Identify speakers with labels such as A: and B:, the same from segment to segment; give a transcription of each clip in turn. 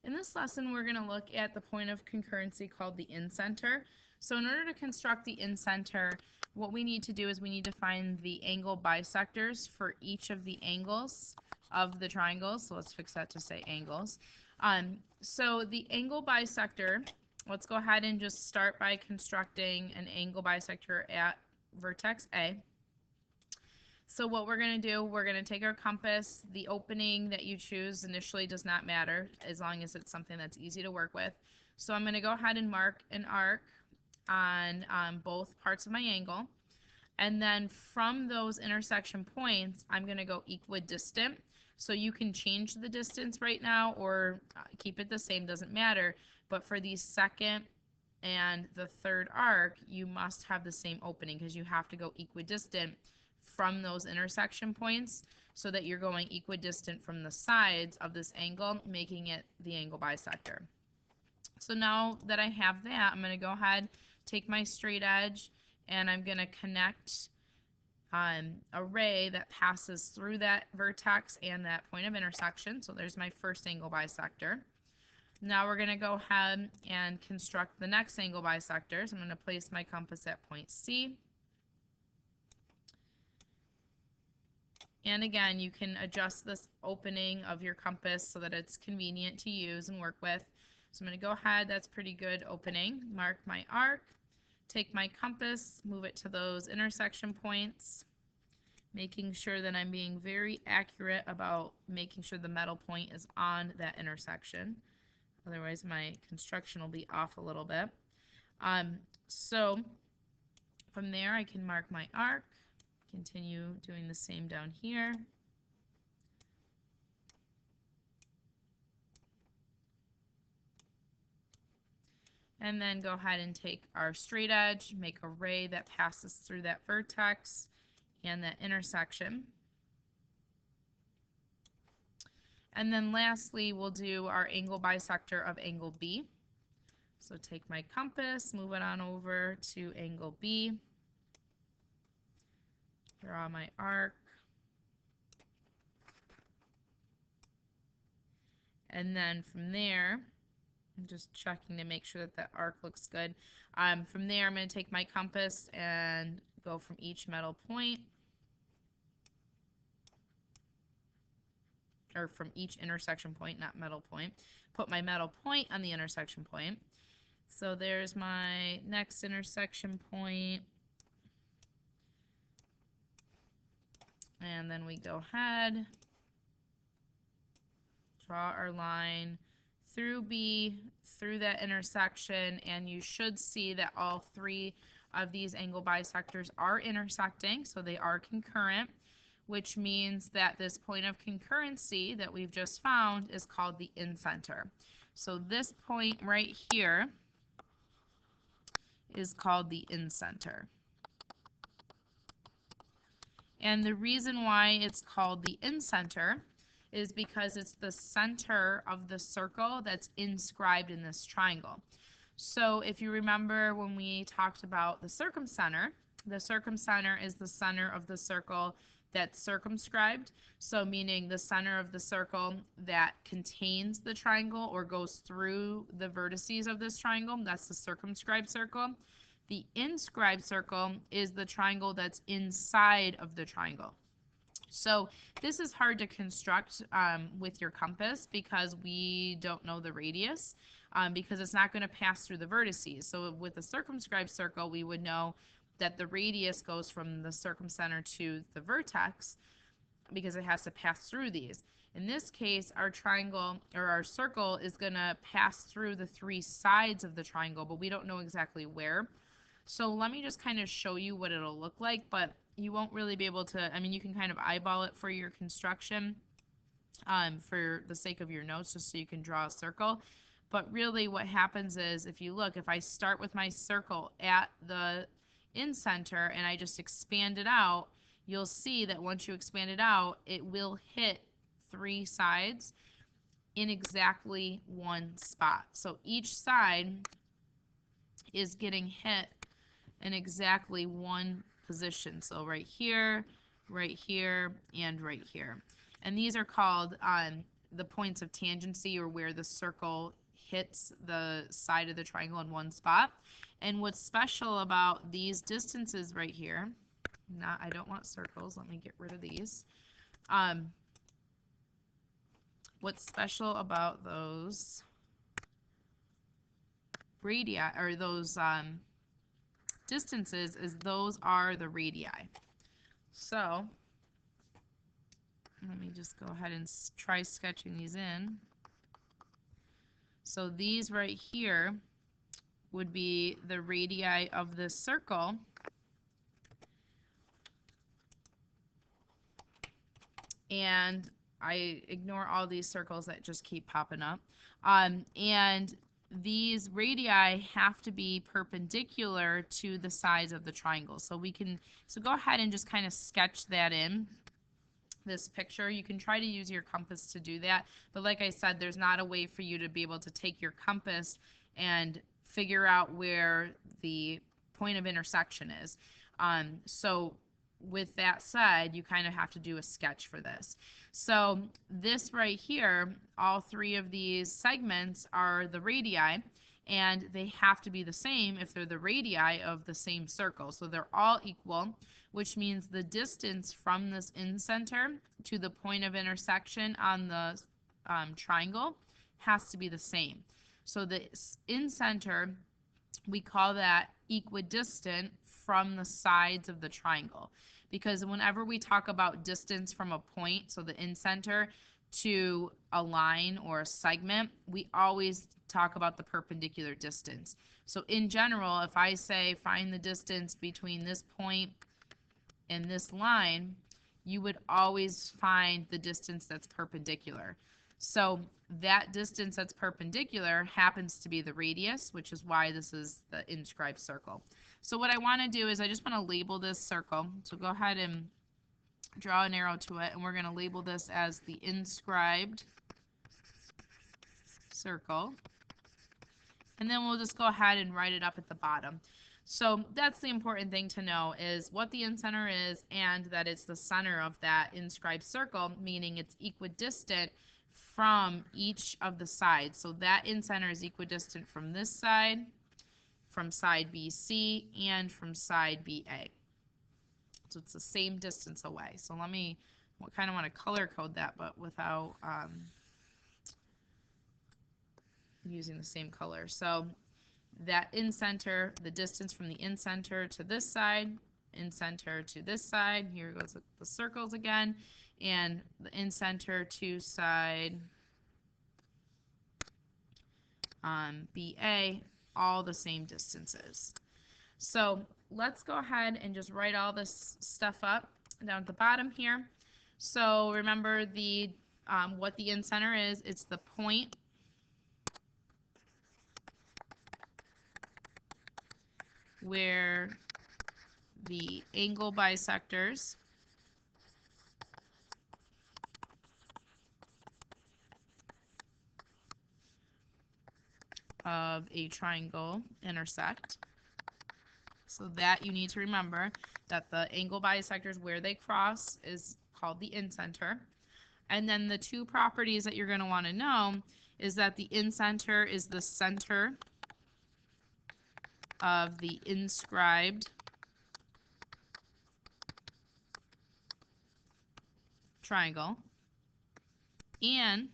A: In this lesson, we're going to look at the point of concurrency called the incenter. So in order to construct the incenter, what we need to do is we need to find the angle bisectors for each of the angles of the triangles. So let's fix that to say angles. So the angle bisector, let's go ahead and just start by constructing an angle bisector at vertex A. So what we're going to do, we're going to take our compass. The opening that you choose initially does not matter as long as it's something that's easy to work with. So I'm going to go ahead and mark an arc on both parts of my angle. And then from those intersection points, I'm going to go equidistant. So you can change the distance right now or keep it the same, doesn't matter. But for the second and the third arc, you must have the same opening because you have to go equidistant from those intersection points so that you're going equidistant from the sides of this angle, making it the angle bisector. So now that I have that, I'm going to go ahead, take my straight edge, and I'm going to connect a ray that passes through that vertex and that point of intersection. So there's my first angle bisector. Now we're going to go ahead and construct the next angle bisector. So I'm going to place my compass at point C. And again, you can adjust this opening of your compass so that it's convenient to use and work with. So I'm going to go ahead, that's pretty good opening. Mark my arc, take my compass, move it to those intersection points, making sure that I'm being very accurate about making sure the metal point is on that intersection. Otherwise, my construction will be off a little bit. So from there, I can mark my arc. Continue doing the same down here. And then go ahead and take our straight edge, make a ray that passes through that vertex and that intersection. And then lastly, we'll do our angle bisector of angle B. So take my compass, move it on over to angle B. Draw my arc. And then from there, I'm just checking to make sure that that arc looks good. From there, I'm going to take my compass and go from each metal point, or from each intersection point, not metal point. Put my metal point on the intersection point. So there's my next intersection point. And then we go ahead, draw our line through B, through that intersection, and you should see that all three of these angle bisectors are intersecting, so they are concurrent, which means that this point of concurrency that we've just found is called the incenter. So this point right here is called the incenter. And the reason why it's called the incenter is because it's the center of the circle that's inscribed in this triangle. So if you remember when we talked about the circumcenter is the center of the circle that's circumscribed. So meaning the center of the circle that contains the triangle or goes through the vertices of this triangle, that's the circumscribed circle. The inscribed circle is the triangle that's inside of the triangle. So this is hard to construct with your compass because we don't know the radius because it's not going to pass through the vertices. So with a circumscribed circle, we would know that the radius goes from the circumcenter to the vertex because it has to pass through these. In this case, our triangle or our circle is going to pass through the three sides of the triangle, but we don't know exactly where. So let me just kind of show you what it'll look like, but you won't really be able to, I mean, you can kind of eyeball it for your construction for the sake of your notes, just so you can draw a circle. But really what happens is, if you look, if I start with my circle at the incenter and I just expand it out, you'll see that once you expand it out, it will hit three sides in exactly one spot. So each side is getting hit in exactly one position. So right here, and right here. And these are called the points of tangency, or where the circle hits the side of the triangle in one spot. And what's special about these distances right here, I don't want circles, let me get rid of these. What's special about those radii, or those distances, is those are the radii. So let me just go ahead and try sketching these in. So these right here would be the radii of this circle. And I ignore all these circles that just keep popping up. And these radii have to be perpendicular to the sides of the triangle. So go ahead and just kind of sketch that in this picture. You can try to use your compass to do that, but like I said, there's not a way for you to be able to take your compass and figure out where the point of intersection is. So with that said, you kind of have to do a sketch for this. So this right here, all three of these segments are the radii, and they have to be the same if they're the radii of the same circle. So they're all equal, which means the distance from this incenter to the point of intersection on the triangle has to be the same. So the incenter, we call that equidistant from the sides of the triangle, because whenever we talk about distance from a point, so the incenter, to a line or a segment, we always talk about the perpendicular distance. So in general, if I say find the distance between this point and this line, you would always find the distance that's perpendicular. So that distance that's perpendicular happens to be the radius, which is why this is the inscribed circle. So what I want to do is I just want to label this circle. So go ahead and draw an arrow to it, and we're going to label this as the inscribed circle. And then we'll just go ahead and write it up at the bottom. So that's the important thing to know, is what the incenter is, and that it's the center of that inscribed circle, meaning it's equidistant from each of the sides. So that incenter is equidistant from this side, from side BC, and from side BA. So it's the same distance away. So I kind of want to color code that, but without using the same color. So that incenter, the distance from the incenter to this side, incenter to this side, here goes the circles again, and the incenter to side BA, all the same distances. So let's go ahead and just write all this stuff up down at the bottom here. So remember what the incenter is. It's the point where the angle bisectors of a triangle intersect. So that you need to remember that the angle bisectors where they cross is called the incenter. And then the two properties that you're going to want to know is that the incenter is the center of the inscribed triangle, and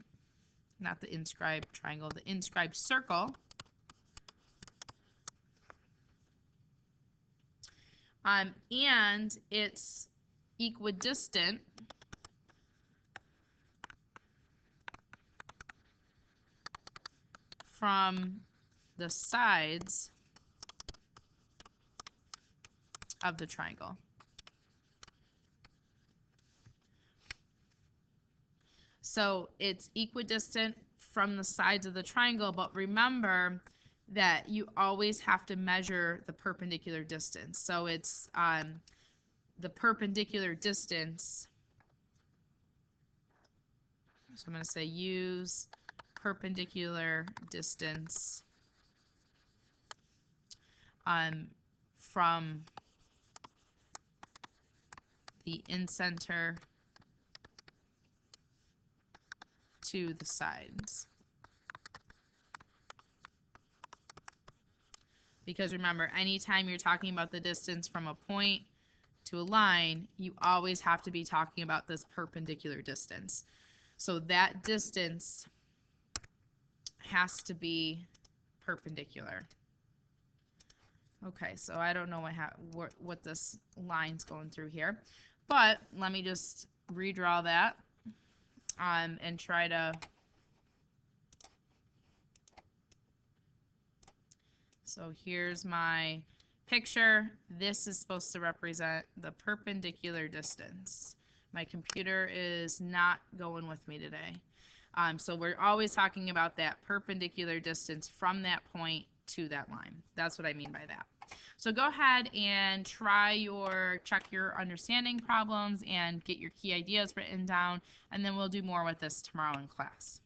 A: not the inscribed triangle, the inscribed circle, and it's equidistant from the sides of the triangle. So it's equidistant from the sides of the triangle, but remember that you always have to measure the perpendicular distance. So it's the perpendicular distance. So I'm going to say use perpendicular distance from the incenter to the sides. Because remember, anytime you're talking about the distance from a point to a line, you always have to be talking about this perpendicular distance. So that distance has to be perpendicular. Okay, so I don't know what this line's going through here, but let me just redraw that and try to. So here's my picture. This is supposed to represent the perpendicular distance. My computer is not going with me today. So we're always talking about that perpendicular distance from that point to that line. That's what I mean by that. So go ahead and check your understanding problems and get your key ideas written down, and then we'll do more with this tomorrow in class.